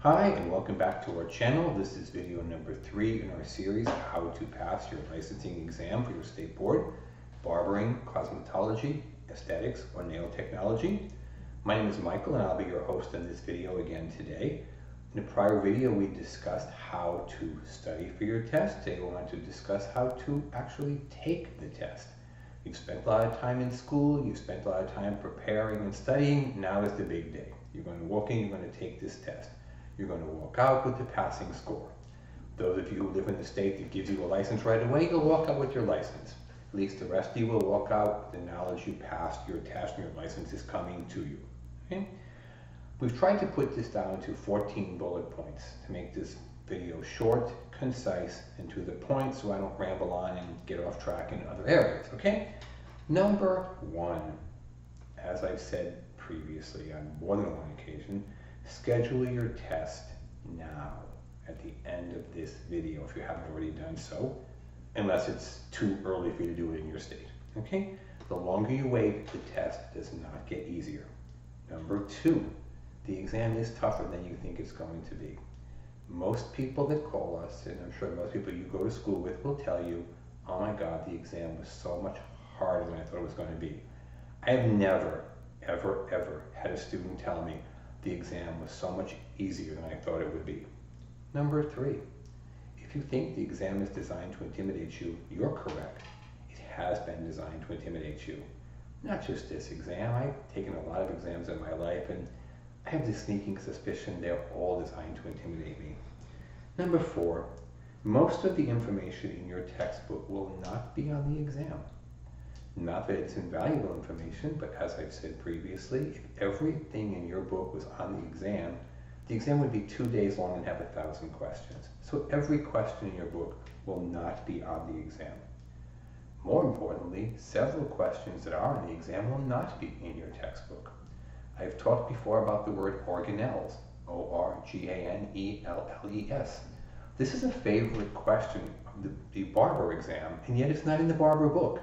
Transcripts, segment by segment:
Hi and welcome back to our channel. This is video number 3 in our series, How to Pass Your Licensing Exam for your State Board, Barbering, Cosmetology, Aesthetics, or Nail Technology. My name is Michael and I'll be your host in this video again today. In a prior video we discussed how to study for your test. Today we want to discuss how to actually take the test. You've spent a lot of time in school, you've spent a lot of time preparing and studying. Now is the big day. You're going to walk in, you're going to take this test. You're going to walk out with the passing score. Those of you who live in the state that gives you a license right away, you'll walk out with your license. At least the rest of you will walk out with the knowledge you passed your test and your license is coming to you. Okay? We've tried to put this down to 14 bullet points to make this video short, concise, and to the point so I don't ramble on and get off track in other areas. Okay? Number 1, as I've said previously on more than one occasion, schedule your test now at the end of this video if you haven't already done so, unless it's too early for you to do it in your state. Okay? The longer you wait, the test does not get easier. Number 2, the exam is tougher than you think it's going to be. Most people that call us, and I'm sure most people you go to school with, will tell you, oh my God, the exam was so much harder than I thought it was going to be. I have never, ever had a student tell me the exam was so much easier than I thought it would be. Number 3, if you think the exam is designed to intimidate you, you're correct. It has been designed to intimidate you. Not just this exam. I've taken a lot of exams in my life and I have this sneaking suspicion they're all designed to intimidate me. Number 4, most of the information in your textbook will not be on the exam. Not that it's invaluable information, but as I've said previously, if everything in your book was on the exam would be 2 days long and have 1,000 questions. So every question in your book will not be on the exam. More importantly, several questions that are on the exam will not be in your textbook. I've talked before about the word organelles, O-R-G-A-N-E-L-L-E-S. This is a favorite question of the barber exam, and yet it's not in the barber book.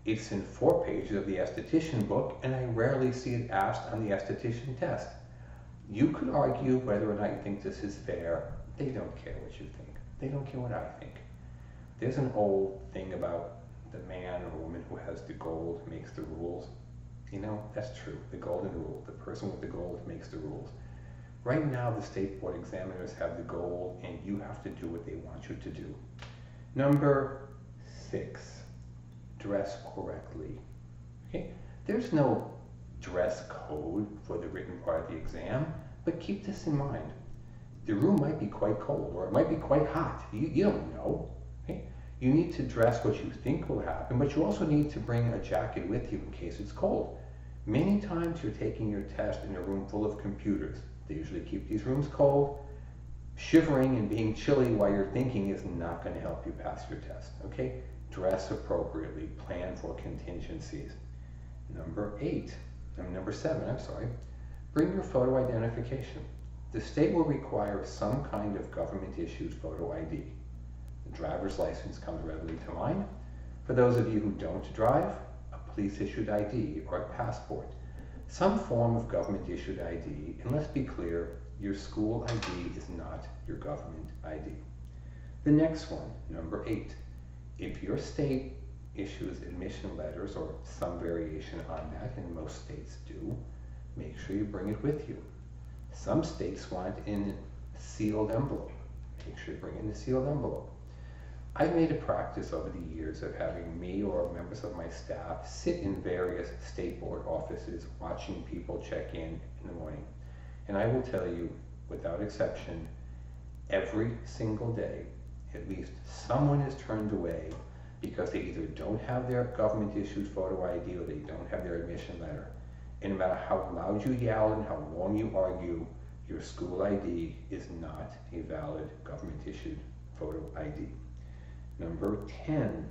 It's in 4 pages of the Esthetician book, and I rarely see it asked on the Esthetician test. You could argue whether or not you think this is fair. They don't care what you think. They don't care what I think. There's an old thing about the man or woman who has the gold makes the rules. You know, that's true. The golden rule. The person with the gold makes the rules. Right now, the state board examiners have the gold, and you have to do what they want you to do. Number 6. Dress correctly. Okay? There's no dress code for the written part of the exam, but keep this in mind. The room might be quite cold or it might be quite hot. You don't know. Okay? You need to dress what you think will happen, but you also need to bring a jacket with you in case it's cold. Many times you're taking your test in a room full of computers. They usually keep these rooms cold. Shivering and being chilly while you're thinking is not going to help you pass your test. Okay? Dress appropriately. Plan for contingencies. Number 7, I'm sorry. Bring your photo identification. The state will require some kind of government-issued photo ID. The driver's license comes readily to mind. For those of you who don't drive, a police-issued ID or a passport. Some form of government-issued ID, and let's be clear, your school ID is not your government ID. The next one, number 8. If your state issues admission letters or some variation on that, and most states do, make sure you bring it with you. Some states want it in a sealed envelope. Make sure you bring it in a sealed envelope. I've made a practice over the years of having me or members of my staff sit in various state board offices watching people check in the morning. And I will tell you, without exception, every single day, at least someone is turned away because they either don't have their government-issued photo ID or they don't have their admission letter. And no matter how loud you yell and how long you argue, your school ID is not a valid government-issued photo ID. Number 9,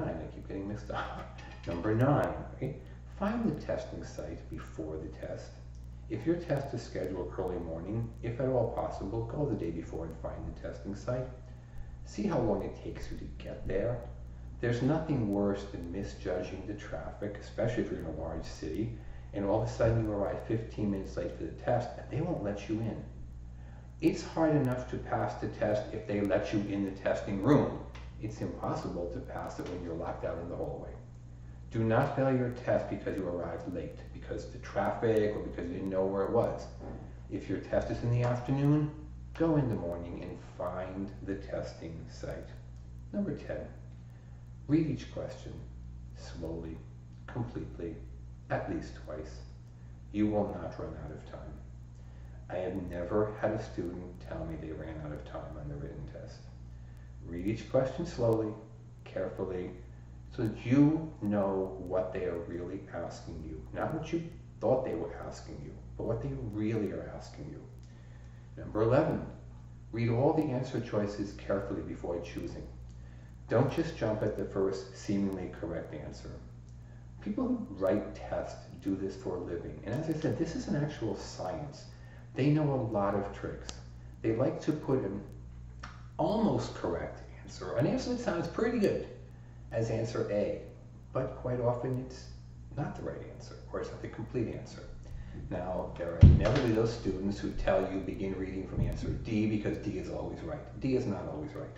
I keep getting mixed up. Number 9, okay? Find the testing site before the test. If your test is scheduled early morning, if at all possible, go the day before and find the testing site. See how long it takes you to get there. There's nothing worse than misjudging the traffic, especially if you're in a large city, and all of a sudden you arrive 15 minutes late for the test and they won't let you in. It's hard enough to pass the test if they let you in the testing room. It's impossible to pass it when you're locked out in the hallway. Do not fail your test because you arrived late, because of the traffic or because you didn't know where it was. If your test is in the afternoon, go in the morning and find the testing site. Number 10, read each question slowly, completely, at least twice. You will not run out of time. I have never had a student tell me they ran out of time on the written test. Read each question slowly, carefully, so that you know what they are really asking you. Not what you thought they were asking you, but what they really are asking you. Number 11, read all the answer choices carefully before choosing. Don't just jump at the first seemingly correct answer. People who write tests do this for a living. And as I said, this is an actual science. They know a lot of tricks. They like to put an almost correct answer, an answer that sounds pretty good, as answer A, but quite often it's not the right answer, or it's not the complete answer. Now, there are inevitably those students who tell you begin reading from answer D because D is always right. D is not always right.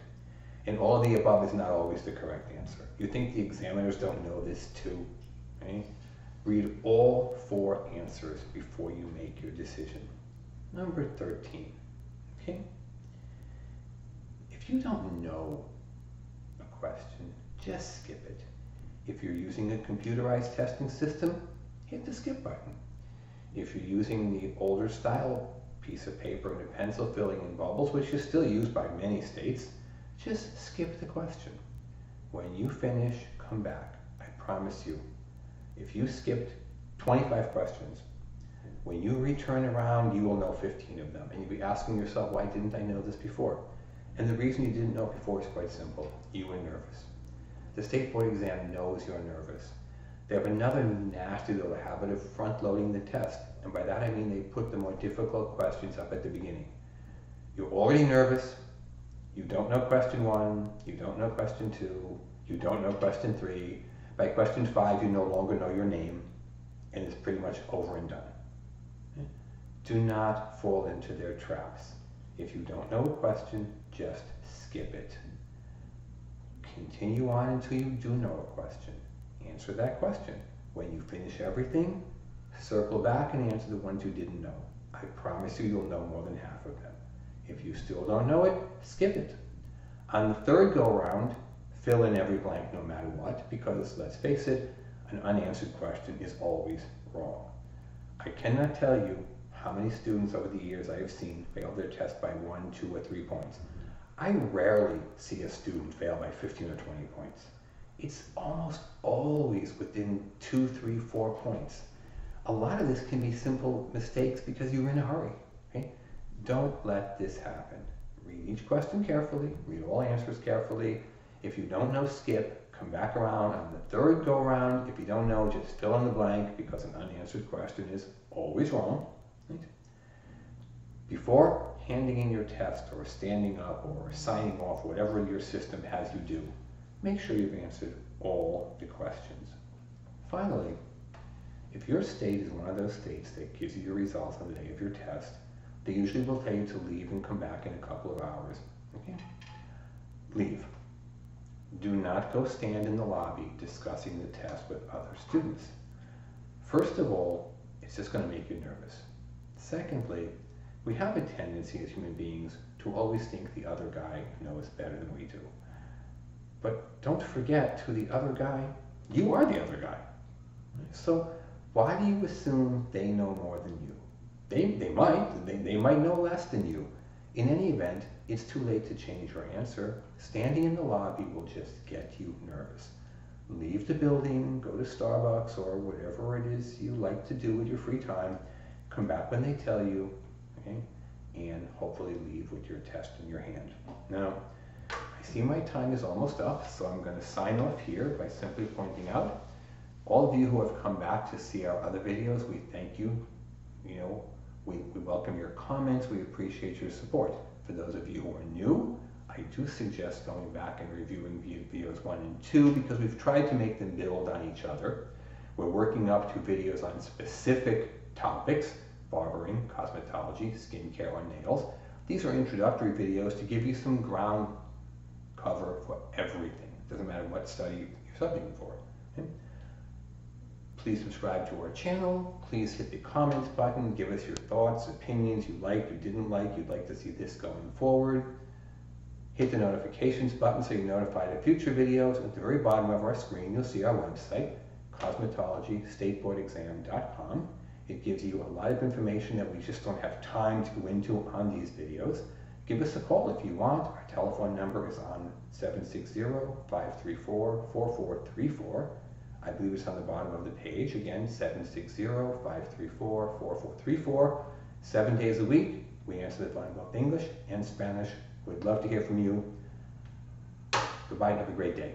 And all of the above is not always the correct answer. You think the examiners don't know this too? Okay? Read all 4 answers before you make your decision. Number 13, okay? If you don't know a question, just skip it. If you're using a computerized testing system, hit the skip button. If you're using the older style piece of paper and a pencil filling in bubbles, which is still used by many states, just skip the question. When you finish, come back. I promise you. If you skipped 25 questions, when you return around, you will know 15 of them. And you'll be asking yourself, why didn't I know this before? And the reason you didn't know before is quite simple. You were nervous. The state board exam knows you're nervous. They have another nasty little habit of front-loading the test. And by that I mean they put the more difficult questions up at the beginning. You're already nervous. You don't know question 1. You don't know question 2. You don't know question 3. By question 5, you no longer know your name. And it's pretty much over and done. Do not fall into their traps. If you don't know a question, just skip it. Continue on until you do know a question. Answer that question. When you finish everything, circle back and answer the ones you didn't know. I promise you, you'll know more than half of them. If you still don't know it, skip it. On the third go-round, fill in every blank no matter what, because let's face it, an unanswered question is always wrong. I cannot tell you how many students over the years I have seen fail their test by 1, 2, or 3 points. I rarely see a student fail by 15 or 20 points. It's almost always within 2, 3, 4 points. A lot of this can be simple mistakes because you're in a hurry. Okay? Don't let this happen. Read each question carefully, read all answers carefully. If you don't know, skip, come back around on the third go round. If you don't know, just fill in the blank because an unanswered question is always wrong. Right? Before handing in your test or standing up or signing off, whatever your system has you do, make sure you've answered all the questions. Finally, if your state is one of those states that gives you your results on the day of your test, they usually will tell you to leave and come back in a couple of hours. Okay? Leave. Do not go stand in the lobby discussing the test with other students. First of all, it's just going to make you nervous. Secondly, we have a tendency as human beings to always think the other guy knows better than we do. But don't forget, to the other guy, you are the other guy. So why do you assume they know more than you? They might know less than you. In any event, it's too late to change your answer. Standing in the lobby will just get you nervous. Leave the building, go to Starbucks or whatever it is you like to do with your free time. Come back when they tell you, okay? And hopefully leave with your test in your hand. Now, I see my time is almost up, so I'm going to sign off here by simply pointing out, all of you who have come back to see our other videos, we thank you. We welcome your comments. We appreciate your support. For those of you who are new, I do suggest going back and reviewing videos 1 and 2 because we've tried to make them build on each other. We're working up to videos on specific topics, barbering, cosmetology, skincare, or nails. These are introductory videos to give you some ground cover for everything. Doesn't matter what study you're studying for. Okay? Please subscribe to our channel. Please hit the comments button. Give us your thoughts, opinions you liked, you didn't like, you'd like to see this going forward. Hit the notifications button so you're notified of future videos. At the very bottom of our screen, you'll see our website, cosmetologystateboardexam.com. It gives you a lot of information that we just don't have time to go into on these videos. Give us a call if you want. Our telephone number is on 760-534-4434. I believe it's on the bottom of the page. Again, 760-534-4434. 7 days a week, we answer the phone in both English and Spanish. We'd love to hear from you. Goodbye and have a great day.